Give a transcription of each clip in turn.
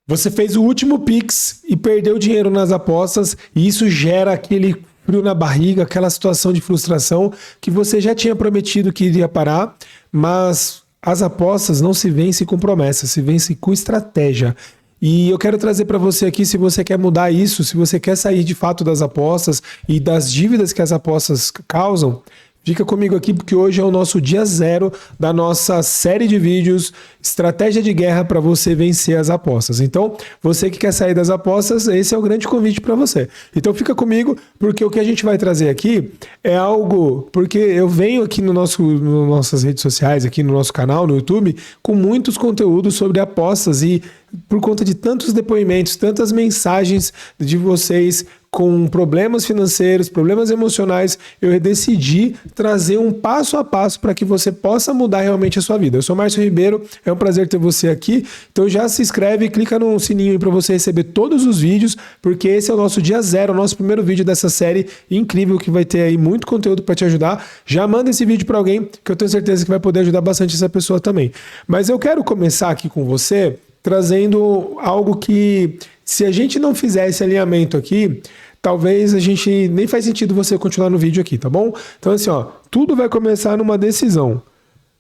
Você fez o último Pix e perdeu dinheiro nas apostas, e isso gera aquele frio na barriga, aquela situação de frustração que você já tinha prometido que iria parar, mas as apostas não se vencem com promessas, se vencem com estratégia. E eu quero trazer para você aqui, se você quer mudar isso, se você quer sair de fato das apostas e das dívidas que as apostas causam, fica comigo aqui porque hoje é o nosso dia zero da nossa série de vídeos Estratégia de Guerra para você vencer as apostas. Então, você que quer sair das apostas, esse é o grande convite para você. Então, fica comigo porque o que a gente vai trazer aqui é algo... Porque eu venho aqui nas nossas redes sociais, aqui no nosso canal, no YouTube, com muitos conteúdos sobre apostas e por conta de tantos depoimentos, tantas mensagens de vocês com problemas financeiros, problemas emocionais, eu decidi trazer um passo a passo para que você possa mudar realmente a sua vida. Eu sou Márcio Ribeiro, é um prazer ter você aqui. Então já se inscreve, clica no sininho para você receber todos os vídeos, porque esse é o nosso dia zero, o nosso primeiro vídeo dessa série incrível que vai ter aí muito conteúdo para te ajudar. Já manda esse vídeo para alguém que eu tenho certeza que vai poder ajudar bastante essa pessoa também. Mas eu quero começar aqui com você trazendo algo que, se a gente não fizer esse alinhamento aqui, talvez a gente nem faz sentido você continuar no vídeo aqui, tá bom? Então assim, ó, tudo vai começar numa decisão.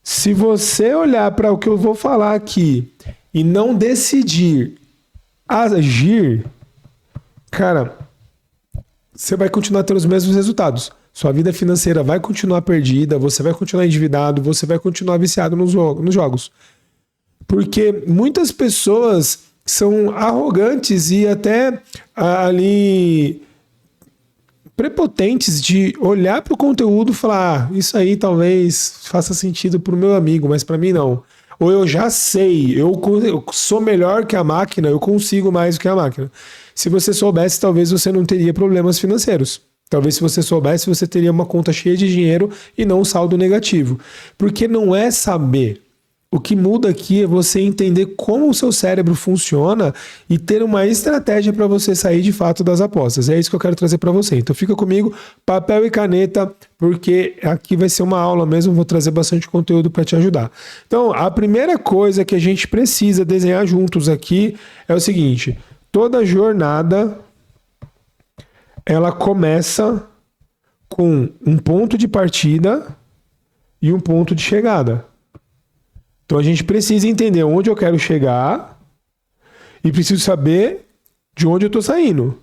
Se você olhar para o que eu vou falar aqui e não decidir agir, cara, você vai continuar tendo os mesmos resultados. Sua vida financeira vai continuar perdida, você vai continuar endividado, você vai continuar viciado nos jogos. Porque muitas pessoas são arrogantes e até ali prepotentes de olhar para o conteúdo e falar, isso aí talvez faça sentido para o meu amigo, mas para mim não. Ou eu já sei, eu sou melhor que a máquina, eu consigo mais do que a máquina. Se você soubesse, talvez você não teria problemas financeiros. Talvez se você soubesse, você teria uma conta cheia de dinheiro e não um saldo negativo. Porque não é saber. O que muda aqui é você entender como o seu cérebro funciona e ter uma estratégia para você sair de fato das apostas. É isso que eu quero trazer para você. Então fica comigo, papel e caneta, porque aqui vai ser uma aula mesmo, vou trazer bastante conteúdo para te ajudar. Então, a primeira coisa que a gente precisa desenhar juntos aqui é o seguinte: toda jornada ela começa com um ponto de partida e um ponto de chegada. Então a gente precisa entender onde eu quero chegar e preciso saber de onde eu estou saindo.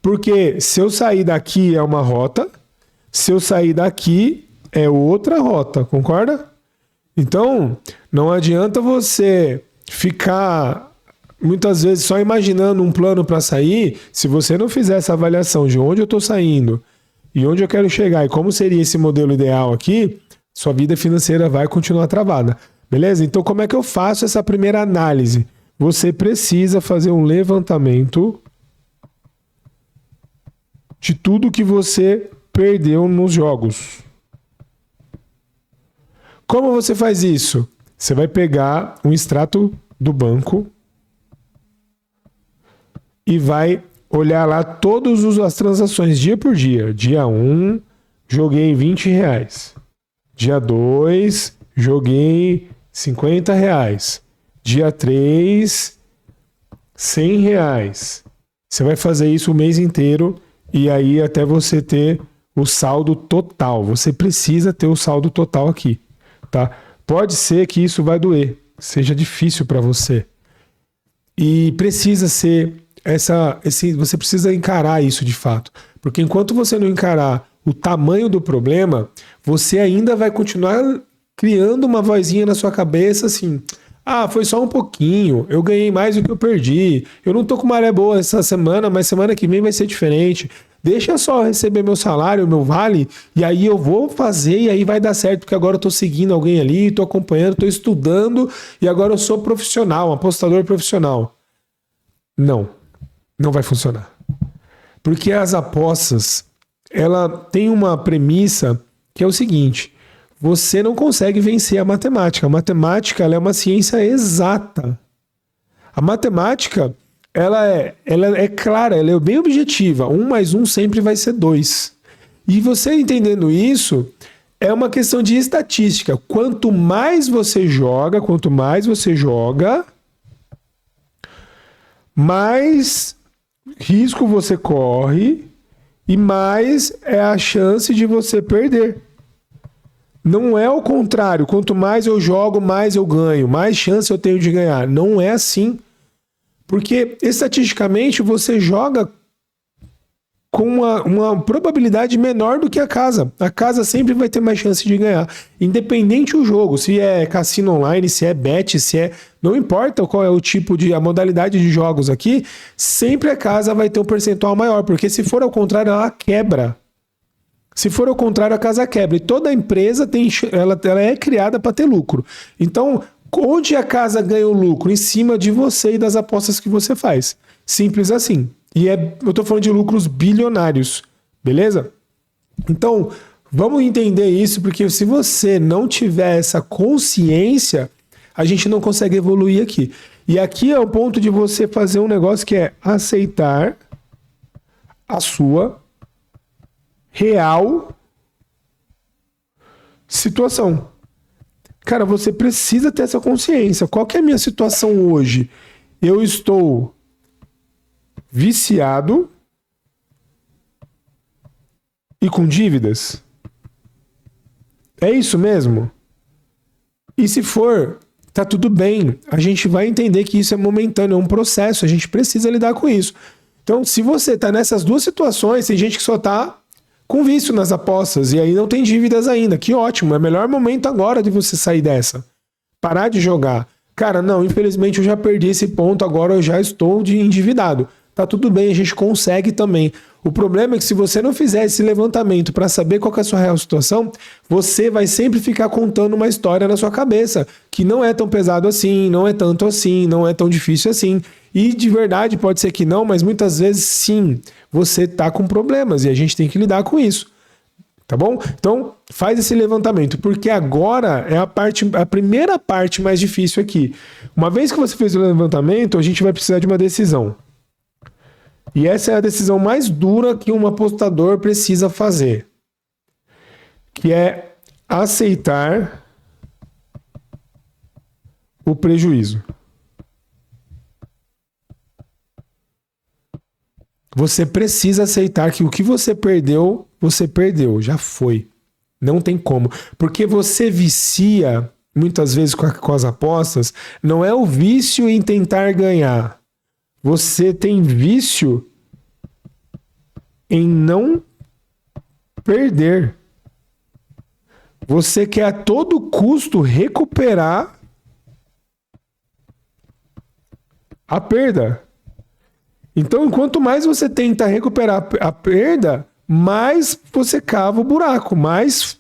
Porque se eu sair daqui é uma rota, se eu sair daqui é outra rota, concorda? Então não adianta você ficar muitas vezes só imaginando um plano para sair, se você não fizer essa avaliação de onde eu estou saindo e onde eu quero chegar e como seria esse modelo ideal aqui, sua vida financeira vai continuar travada. Beleza? Então, como é que eu faço essa primeira análise? Você precisa fazer um levantamento de tudo que você perdeu nos jogos. Como você faz isso? Você vai pegar um extrato do banco e vai olhar lá todas as transações dia por dia. Dia 1, joguei R$20. Dia 2, joguei R$50. Dia 3, R$100. Você vai fazer isso o mês inteiro e aí até você ter o saldo total. Você precisa ter o saldo total aqui, tá? Pode ser que isso vai doer, seja difícil para você. E precisa ser você precisa encarar isso de fato. Porque enquanto você não encarar o tamanho do problema, você ainda vai continuar criando uma vozinha na sua cabeça assim: ah, foi só um pouquinho, eu ganhei mais do que eu perdi, eu não tô com maré boa essa semana, mas semana que vem vai ser diferente, deixa eu só receber meu salário, meu vale, e aí eu vou fazer e aí vai dar certo, porque agora eu tô seguindo alguém ali, tô acompanhando, tô estudando e agora eu sou profissional, um apostador profissional. Não vai funcionar. Porque as apostas, ela tem uma premissa que é o seguinte: você não consegue vencer a matemática. A matemática, ela é uma ciência exata. A matemática, ela é clara, ela é bem objetiva. 1 mais 1 sempre vai ser 2. E você entendendo isso, é uma questão de estatística. Quanto mais você joga, mais risco você corre e mais é a chance de você perder. Não é o contrário. Quanto mais eu jogo, mais eu ganho. Mais chance eu tenho de ganhar. Não é assim. Porque, estatisticamente, você joga com uma probabilidade menor do que a casa. A casa sempre vai ter mais chance de ganhar. Independente do jogo. Se é cassino online, se é bet, se é... Não importa qual é o tipo de... A modalidade de jogos aqui, sempre a casa vai ter um percentual maior. Porque se for ao contrário, ela quebra. Se for ao contrário, a casa quebra. E toda empresa ela é criada para ter lucro. Então, onde a casa ganha o lucro? Em cima de você e das apostas que você faz. Simples assim. E eu estou falando de lucros bilionários. Beleza? Então, vamos entender isso, porque se você não tiver essa consciência, a gente não consegue evoluir aqui. E aqui é o ponto de você fazer um negócio que é aceitar a sua real situação. Cara, você precisa ter essa consciência. Qual que é a minha situação hoje? Eu estou viciado e com dívidas? É isso mesmo? E se for, tá tudo bem. A gente vai entender que isso é momentâneo, é um processo. A gente precisa lidar com isso. Então, se você tá nessas duas situações, tem gente que só tá com vício nas apostas e aí não tem dívidas ainda. Que ótimo, é o melhor momento agora de você sair dessa. Parar de jogar. Cara, não, infelizmente eu já perdi esse ponto, agora eu já estou endividado. Tá tudo bem, a gente consegue também. O problema é que se você não fizer esse levantamento para saber qual que é a sua real situação, você vai sempre ficar contando uma história na sua cabeça, que não é tão pesado assim, não é tanto assim, não é tão difícil assim. E de verdade pode ser que não, mas muitas vezes sim, você tá com problemas e a gente tem que lidar com isso. Tá bom? Então, faz esse levantamento, porque agora é a primeira parte mais difícil aqui. Uma vez que você fez o levantamento, a gente vai precisar de uma decisão. E essa é a decisão mais dura que um apostador precisa fazer, que é aceitar o prejuízo. Você precisa aceitar que o que você perdeu, já foi. Não tem como. Porque você vicia, muitas vezes com as apostas, não é o vício em tentar ganhar. Você tem vício em não perder. Você quer a todo custo recuperar a perda. Então, quanto mais você tenta recuperar a perda, mais você cava o buraco, mais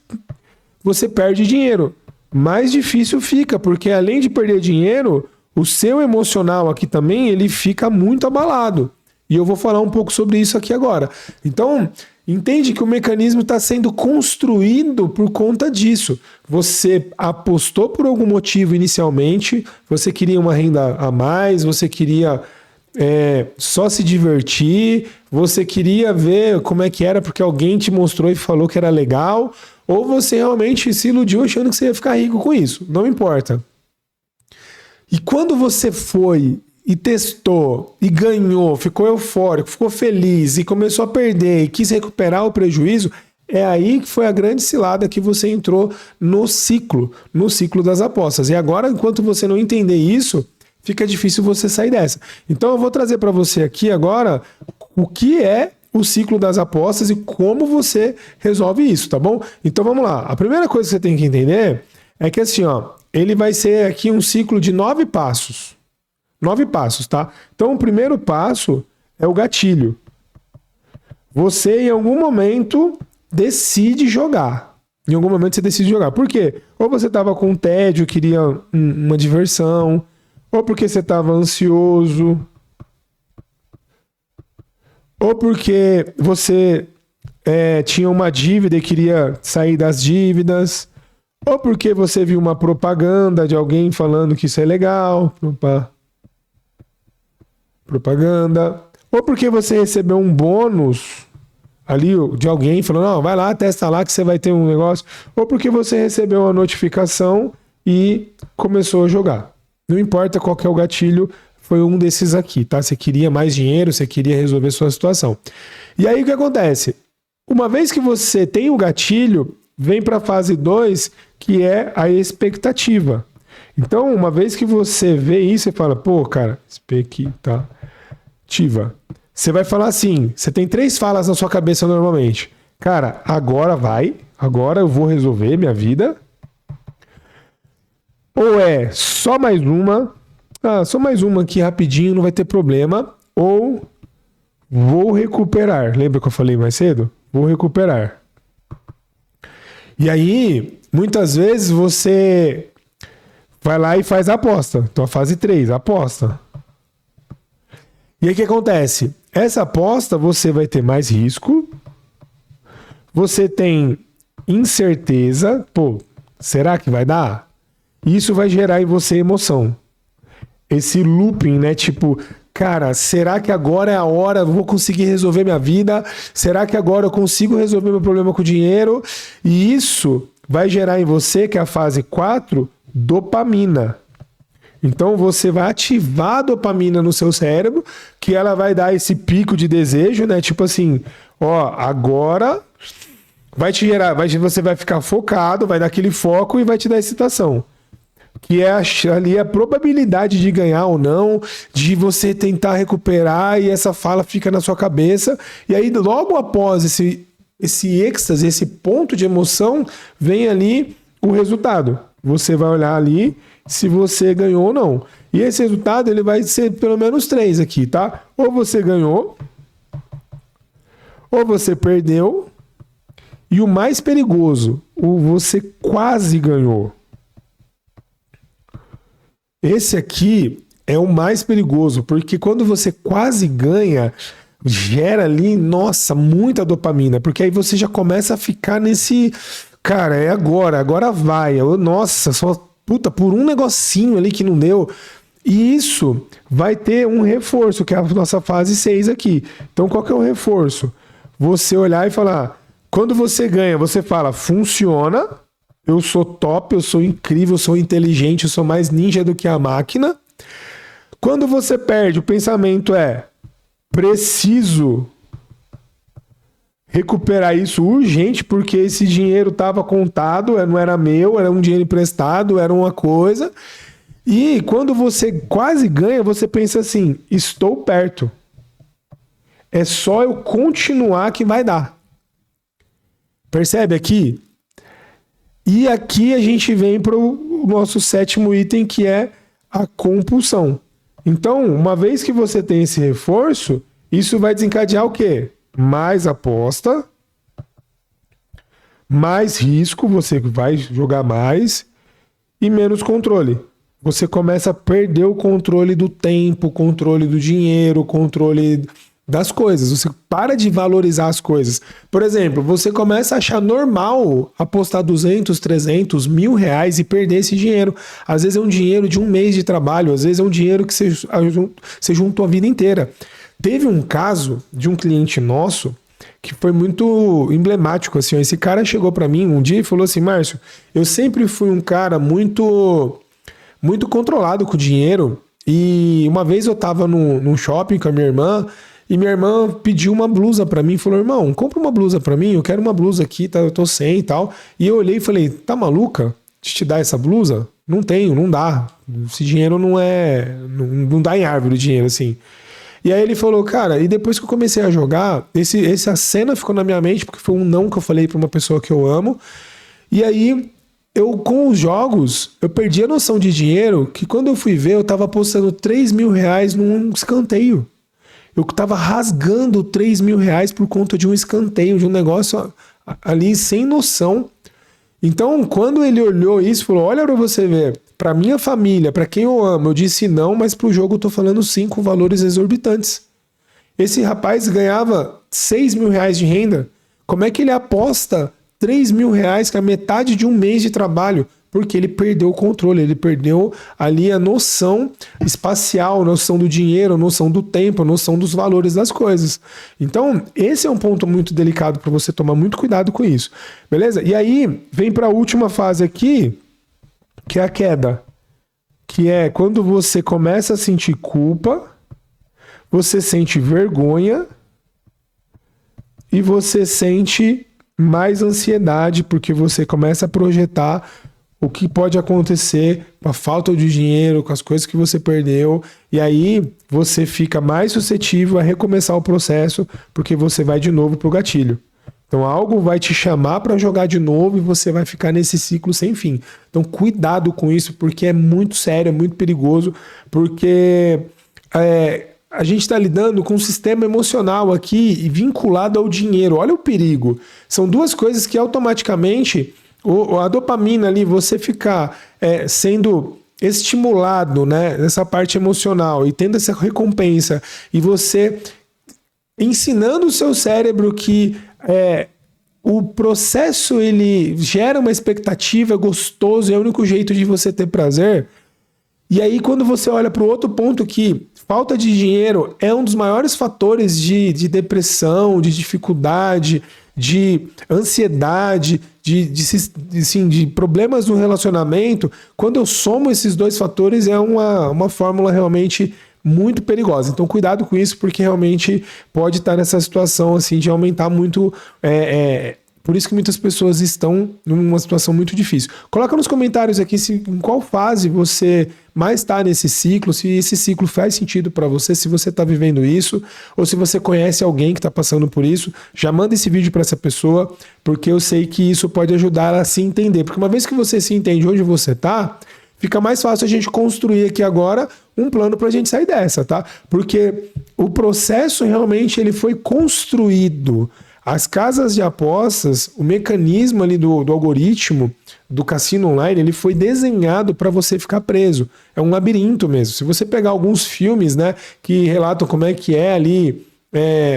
você perde dinheiro. Mais difícil fica, porque além de perder dinheiro, o seu emocional aqui também, ele fica muito abalado. E eu vou falar um pouco sobre isso aqui agora. Então, entende que o mecanismo está sendo construído por conta disso. Você apostou por algum motivo inicialmente, você queria uma renda a mais, você queria só se divertir, você queria ver como é que era porque alguém te mostrou e falou que era legal, ou você realmente se iludiu achando que você ia ficar rico com isso. Não importa. E quando você foi e testou e ganhou, ficou eufórico, ficou feliz e começou a perder e quis recuperar o prejuízo, é aí que foi a grande cilada que você entrou no ciclo das apostas. E agora, enquanto você não entender isso, fica difícil você sair dessa. Então eu vou trazer para você aqui agora o que é o ciclo das apostas e como você resolve isso, tá bom? Então vamos lá. A primeira coisa que você tem que entender é que assim, ó, ele vai ser aqui um ciclo de 9 passos. 9 passos, tá? Então o primeiro passo é o gatilho. Você em algum momento decide jogar. Em algum momento você decide jogar. Por quê? Ou você estava com tédio, queria uma diversão, ou porque você estava ansioso, ou porque você tinha uma dívida e queria sair das dívidas, ou porque você viu uma propaganda de alguém falando que isso é legal, propaganda, ou porque você recebeu um bônus ali de alguém falando, não, vai lá, testa lá que você vai ter um negócio, ou porque você recebeu uma notificação e começou a jogar. Não importa qual que é o gatilho, foi um desses aqui, tá? Você queria mais dinheiro, você queria resolver sua situação. E aí o que acontece? Uma vez que você tem o gatilho, vem para a fase 2, que é a expectativa. Então, uma vez que você vê isso, você fala, pô, cara, expectativa. Você vai falar assim, você tem 3 falas na sua cabeça normalmente. Cara, agora eu vou resolver minha vida. Ou é só mais uma, só mais uma aqui rapidinho, não vai ter problema. Ou vou recuperar. Lembra que eu falei mais cedo? Vou recuperar. E aí, muitas vezes você vai lá e faz a aposta. Então, a fase 3, aposta. E aí, o que acontece? Essa aposta, você vai ter mais risco. Você tem incerteza. Pô, será que vai dar? Isso vai gerar em você emoção. Esse looping, né? Tipo, cara, será que agora é a hora? Eu vou conseguir resolver minha vida? Será que agora eu consigo resolver meu problema com o dinheiro? E isso vai gerar em você, que é a fase 4, dopamina. Então você vai ativar a dopamina no seu cérebro, que ela vai dar esse pico de desejo, né? Tipo assim, ó, agora vai te gerar, você vai ficar focado, vai dar aquele foco e vai te dar excitação. Que é ali a probabilidade de ganhar ou não, de você tentar recuperar e essa fala fica na sua cabeça. E aí, logo após esse êxtase, esse ponto de emoção, vem ali o resultado. Você vai olhar ali se você ganhou ou não. E esse resultado ele vai ser pelo menos 3 aqui, tá? Ou você ganhou, ou você perdeu, e o mais perigoso, ou você quase ganhou. Esse aqui é o mais perigoso, porque quando você quase ganha, gera ali, nossa, muita dopamina, porque aí você já começa a ficar nesse, cara, é agora vai, nossa, só, puta, por um negocinho ali que não deu. E isso vai ter um reforço, que é a nossa fase 6 aqui. Então, qual que é o reforço? Você olhar e falar, quando você ganha, você fala, funciona. Eu sou top, eu sou incrível, eu sou inteligente, eu sou mais ninja do que a máquina. Quando você perde, o pensamento é: preciso recuperar isso urgente, porque esse dinheiro estava contado, não era meu, era um dinheiro emprestado, era uma coisa. E quando você quase ganha, você pensa assim: estou perto. É só eu continuar que vai dar. Percebe aqui? E aqui a gente vem para o nosso 7º item, que é a compulsão. Então, uma vez que você tem esse reforço, isso vai desencadear o quê? Mais aposta, mais risco, você vai jogar mais, e menos controle. Você começa a perder o controle do tempo, o controle do dinheiro, o controle das coisas. Você para de valorizar as coisas. Por exemplo, você começa a achar normal apostar 200, 300, R$1.000 e perder esse dinheiro. Às vezes é um dinheiro de um mês de trabalho, às vezes é um dinheiro que você juntou a vida inteira. Teve um caso de um cliente nosso que foi muito emblemático, assim. Esse cara chegou para mim um dia e falou assim: Márcio, eu sempre fui um cara muito controlado com o dinheiro, e uma vez eu tava num shopping com a minha irmã, e minha irmã pediu uma blusa pra mim, falou: irmão, compra uma blusa pra mim, eu quero uma blusa aqui, tá, eu tô sem e tal. E eu olhei e falei: tá maluca de te dar essa blusa? Não tenho, não dá. Esse dinheiro não dá em árvore o dinheiro, assim. E aí ele falou: cara, e depois que eu comecei a jogar, essa cena ficou na minha mente, porque foi um não que eu falei pra uma pessoa que eu amo. E aí, com os jogos, eu perdi a noção de dinheiro, que quando eu fui ver, eu tava apostando R$3.000 num escanteio. Eu tava rasgando R$3.000 por conta de um escanteio, de um negócio ali sem noção. Então, quando ele olhou isso, falou: olha pra você ver, pra minha família, pra quem eu amo, eu disse não, mas pro jogo eu tô falando sim, com valores exorbitantes. Esse rapaz ganhava R$6.000 de renda. Como é que ele aposta R$3.000, que é a metade de um mês de trabalho? Porque ele perdeu o controle, ele perdeu ali a noção espacial, a noção do dinheiro, a noção do tempo, a noção dos valores das coisas. Então, esse é um ponto muito delicado para você tomar muito cuidado com isso. Beleza? E aí, vem para a última fase aqui, que é a queda. que é quando você começa a sentir culpa, você sente vergonha e você sente mais ansiedade, porque você começa a projetar o que pode acontecer com a falta de dinheiro, com as coisas que você perdeu, e aí você fica mais suscetível a recomeçar o processo, porque você vai de novo pro gatilho. Então algo vai te chamar para jogar de novo e você vai ficar nesse ciclo sem fim. Então cuidado com isso, porque é muito sério, é muito perigoso, porque a gente está lidando com um sistema emocional aqui vinculado ao dinheiro. Olha o perigo. São duas coisas que automaticamente a dopamina ali, você ficar sendo estimulado, né, nessa parte emocional e tendo essa recompensa, e você ensinando o seu cérebro que o processo ele gera uma expectativa, é gostoso, é o único jeito de você ter prazer. E aí quando você olha para o outro ponto, que falta de dinheiro é um dos maiores fatores de depressão, de dificuldade, de ansiedade, de problemas no relacionamento. Quando eu somo esses dois fatores, é uma fórmula realmente muito perigosa. Então cuidado com isso, porque realmente pode estar nessa situação assim de aumentar muito. Por isso que muitas pessoas estão numa situação muito difícil. Coloca nos comentários aqui em qual fase você mais está nesse ciclo, se esse ciclo faz sentido para você, se você está vivendo isso, ou se você conhece alguém que está passando por isso. Já manda esse vídeo para essa pessoa, porque eu sei que isso pode ajudar a se entender. Porque uma vez que você se entende onde você está, fica mais fácil a gente construir aqui agora um plano para a gente sair dessa, tá? Porque o processo realmente ele foi construído. As casas de apostas, o mecanismo ali do algoritmo do cassino online, ele foi desenhado para você ficar preso. É um labirinto mesmo. Se você pegar alguns filmes, né, que relatam como é que é ali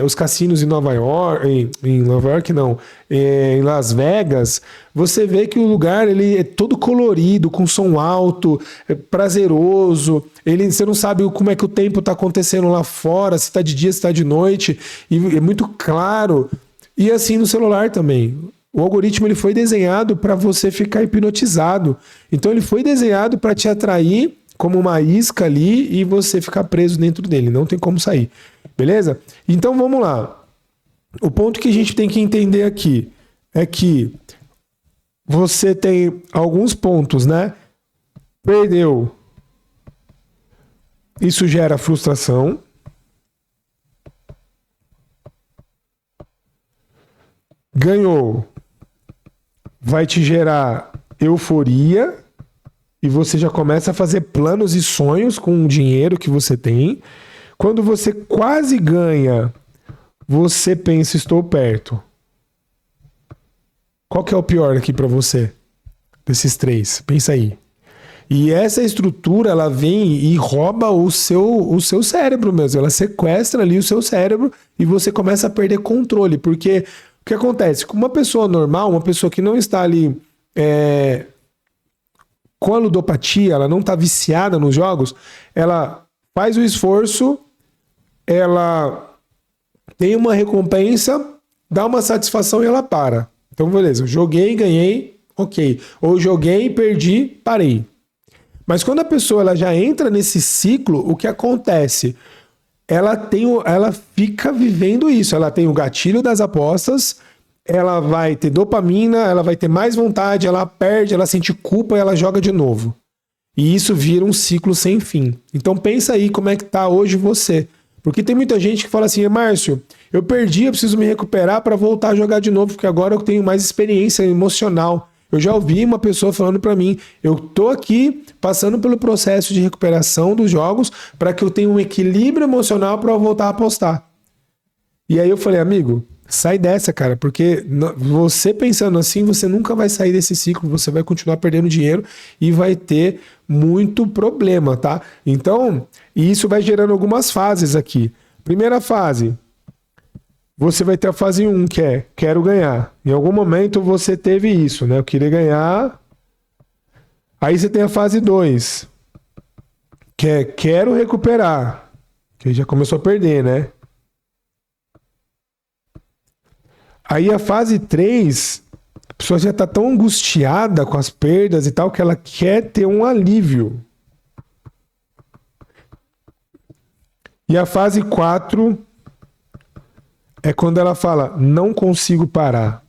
os cassinos em Nova York, em Nova York não, em Las Vegas, você vê que o lugar ele é todo colorido, com som alto, prazeroso. Você não sabe como é que o tempo está acontecendo lá fora, se está de dia, se está de noite, e é muito claro. E assim no celular também. O algoritmo ele foi desenhado para você ficar hipnotizado. Então ele foi desenhado para te atrair como uma isca ali e você ficar preso dentro dele. Não tem como sair. Beleza? Então vamos lá. O ponto que a gente tem que entender aqui é que você tem alguns pontos, né? Perdeu. Isso gera frustração. Ganhou, vai te gerar euforia e você já começa a fazer planos e sonhos com o dinheiro que você tem. Quando você quase ganha, você pensa, estou perto. Qual que é o pior aqui para você? Desses três, pensa aí. E essa estrutura, ela vem e rouba o seu cérebro mesmo. Ela sequestra ali o seu cérebro e você começa a perder controle, porque o que acontece? Com uma pessoa normal, uma pessoa que não está ali com a ludopatia, ela não está viciada nos jogos, ela faz o esforço, ela tem uma recompensa, dá uma satisfação e ela para. Então, beleza, joguei, ganhei, ok. Ou joguei, perdi, parei. Mas quando a pessoa ela já entra nesse ciclo, o que acontece? Ela fica vivendo isso. Ela tem o gatilho das apostas, ela vai ter dopamina, ela vai ter mais vontade, ela perde, ela sente culpa e ela joga de novo. E isso vira um ciclo sem fim. Então pensa aí como é que tá hoje você. Porque tem muita gente que fala assim, Márcio, eu perdi, eu preciso me recuperar para voltar a jogar de novo, porque agora eu tenho mais experiência emocional. Eu já ouvi uma pessoa falando para mim, eu tô aqui passando pelo processo de recuperação dos jogos para que eu tenha um equilíbrio emocional para voltar a apostar. E aí eu falei, amigo, sai dessa, cara, porque você pensando assim, você nunca vai sair desse ciclo, você vai continuar perdendo dinheiro e vai ter muito problema, tá? Então, isso vai gerando algumas fases aqui. Primeira fase, você vai ter a fase 1, que é quero ganhar. Em algum momento você teve isso, né? Eu queria ganhar. Aí você tem a fase 2, que é quero recuperar. Que já começou a perder, né? Aí a fase 3, a pessoa já está tão angustiada com as perdas e tal, que ela quer ter um alívio. E a fase 4 é quando ela fala, não consigo parar.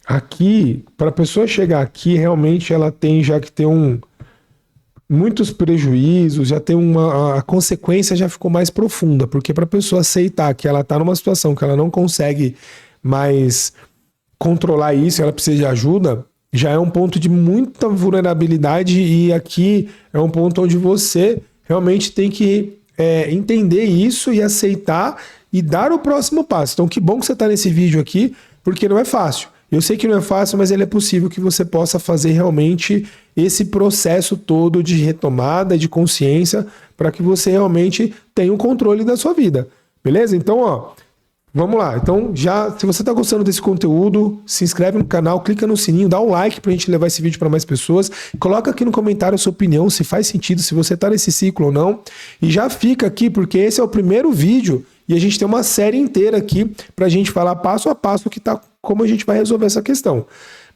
Aqui, para a pessoa chegar aqui, realmente ela tem já que ter muitos prejuízos, já tem a consequência já ficou mais profunda, porque para a pessoa aceitar que ela está numa situação que ela não consegue mais controlar isso, ela precisa de ajuda, já é um ponto de muita vulnerabilidade, e aqui é um ponto onde você realmente tem que entender isso e aceitar e dar o próximo passo. Então, que bom que você está nesse vídeo aqui, porque não é fácil. Eu sei que não é fácil, mas ele é possível que você possa fazer realmente esse processo todo de retomada, de consciência, para que você realmente tenha o controle da sua vida. Beleza? Então, ó, vamos lá. Então, se você está gostando desse conteúdo, se inscreve no canal, clica no sininho, dá um like para a gente levar esse vídeo para mais pessoas. Coloca aqui no comentário a sua opinião, se faz sentido, se você está nesse ciclo ou não. E já fica aqui, porque esse é o primeiro vídeo e a gente tem uma série inteira aqui para a gente falar passo a passo como a gente vai resolver essa questão.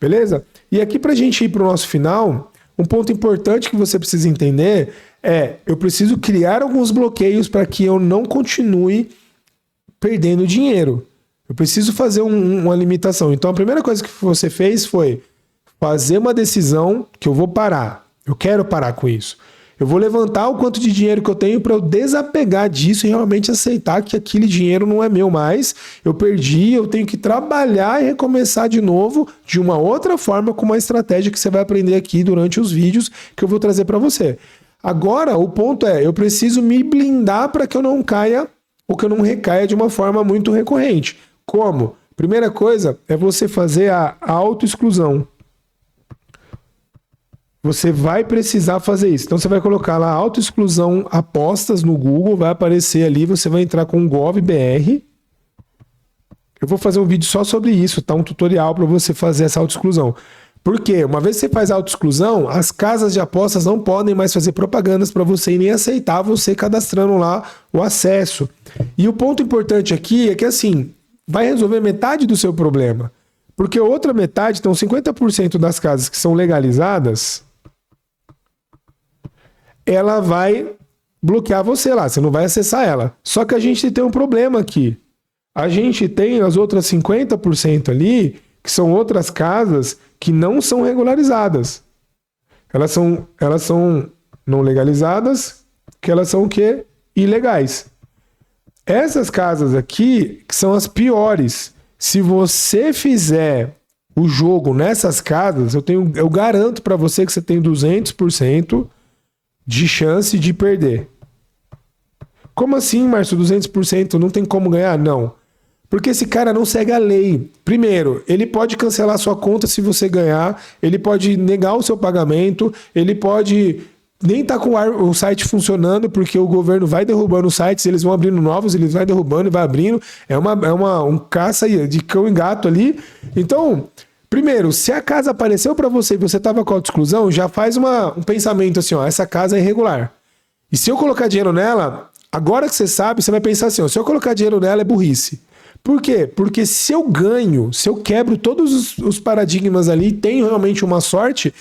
Beleza? E aqui para a gente ir para o nosso final, um ponto importante que você precisa entender eu preciso criar alguns bloqueios para que eu não continue perdendo dinheiro. Eu preciso fazer uma limitação. Então a primeira coisa que você fez foi fazer uma decisão que eu vou parar. Eu quero parar com isso. Eu vou levantar o quanto de dinheiro que eu tenho para eu desapegar disso e realmente aceitar que aquele dinheiro não é meu mais. Eu perdi, eu tenho que trabalhar e recomeçar de novo de uma outra forma, com uma estratégia que você vai aprender aqui durante os vídeos que eu vou trazer para você. Agora, o ponto eu preciso me blindar para que eu não caia ou que eu não recaia de uma forma muito recorrente. Como? Primeira coisa é você fazer a autoexclusão. Você vai precisar fazer isso. Então você vai colocar lá autoexclusão apostas no Google, vai aparecer ali, você vai entrar com GovBR. Eu vou fazer um vídeo só sobre isso, tá? Um tutorial para você fazer essa autoexclusão. Por quê? Uma vez que você faz a autoexclusão, as casas de apostas não podem mais fazer propagandas para você e nem aceitar você cadastrando lá o acesso. E o ponto importante aqui é que assim, vai resolver metade do seu problema. Porque outra metade, então 50% das casas que são legalizadas, ela vai bloquear você lá, você não vai acessar ela. Só que a gente tem um problema aqui. A gente tem as outras 50% ali, que são outras casas que não são regularizadas. Elas são não legalizadas, que elas são o quê? Ilegais. Essas casas aqui, que são as piores. Se você fizer o jogo nessas casas, eu garanto para você que você tem 200% de chance de perder. Como assim, Márcio? 200% não tem como ganhar? Não. Porque esse cara não segue a lei. Primeiro, ele pode cancelar sua conta se você ganhar, ele pode negar o seu pagamento, ele pode nem estar com o site funcionando, porque o governo vai derrubando os sites, eles vão abrindo novos, eles vai derrubando e vai abrindo. É um caça de cão e gato ali. Então, primeiro, se a casa apareceu para você e você estava com autoexclusão, já faz um pensamento assim, ó, essa casa é irregular. E se eu colocar dinheiro nela, agora que você sabe, você vai pensar assim, ó, se eu colocar dinheiro nela é burrice. Por quê? Porque se eu ganho, se eu quebro todos os paradigmas ali, tenho realmente uma sorte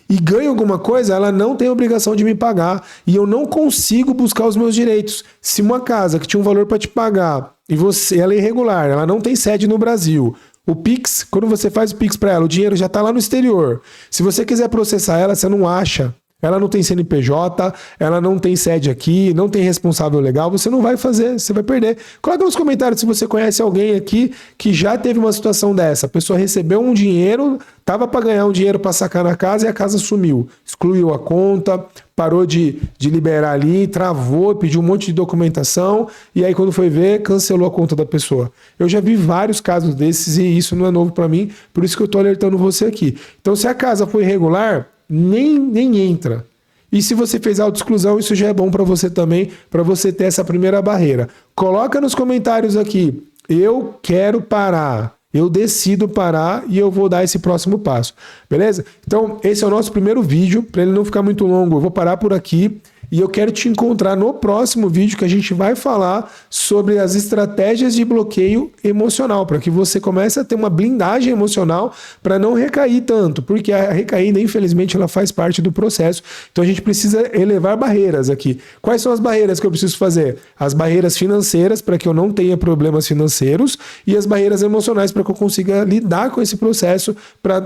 e ganho alguma coisa, ela não tem obrigação de me pagar e eu não consigo buscar os meus direitos. Se uma casa que tinha um valor para te pagar e ela é irregular, ela não tem sede no Brasil, o Pix, quando você faz o Pix para ela, o dinheiro já está lá no exterior. Se você quiser processar ela, você não acha. Ela não tem CNPJ, ela não tem sede aqui, não tem responsável legal, você não vai fazer, você vai perder. Coloca nos comentários se você conhece alguém aqui que já teve uma situação dessa. A pessoa recebeu um dinheiro, tava para ganhar um dinheiro para sacar na casa e a casa sumiu. Excluiu a conta, parou de liberar ali, travou, pediu um monte de documentação e aí quando foi ver, cancelou a conta da pessoa. Eu já vi vários casos desses e isso não é novo para mim, por isso que eu tô alertando você aqui. Então se a casa foi irregular, nem entra. E se você fez autoexclusão, isso já é bom para você também, para você ter essa primeira barreira. Coloca nos comentários aqui, eu quero parar, eu decido parar e eu vou dar esse próximo passo. Beleza? Então, esse é o nosso primeiro vídeo, para ele não ficar muito longo, eu vou parar por aqui. E eu quero te encontrar no próximo vídeo que a gente vai falar sobre as estratégias de bloqueio emocional, para que você comece a ter uma blindagem emocional para não recair tanto, porque a recaída, infelizmente, ela faz parte do processo. Então a gente precisa elevar barreiras aqui. Quais são as barreiras que eu preciso fazer? As barreiras financeiras, para que eu não tenha problemas financeiros, e as barreiras emocionais, para que eu consiga lidar com esse processo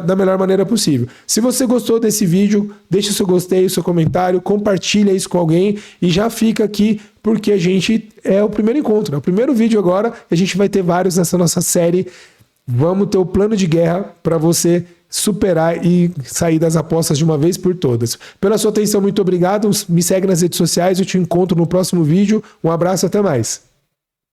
da melhor maneira possível. Se você gostou desse vídeo, deixa o seu gostei, o seu comentário, compartilha isso com alguém e já fica aqui, porque a gente é o primeiro encontro, é o primeiro vídeo agora, a gente vai ter vários nessa nossa série. Vamos ter o plano de guerra para você superar e sair das apostas de uma vez por todas. Pela sua atenção, muito obrigado. Me segue nas redes sociais, eu te encontro no próximo vídeo. Um abraço, até mais.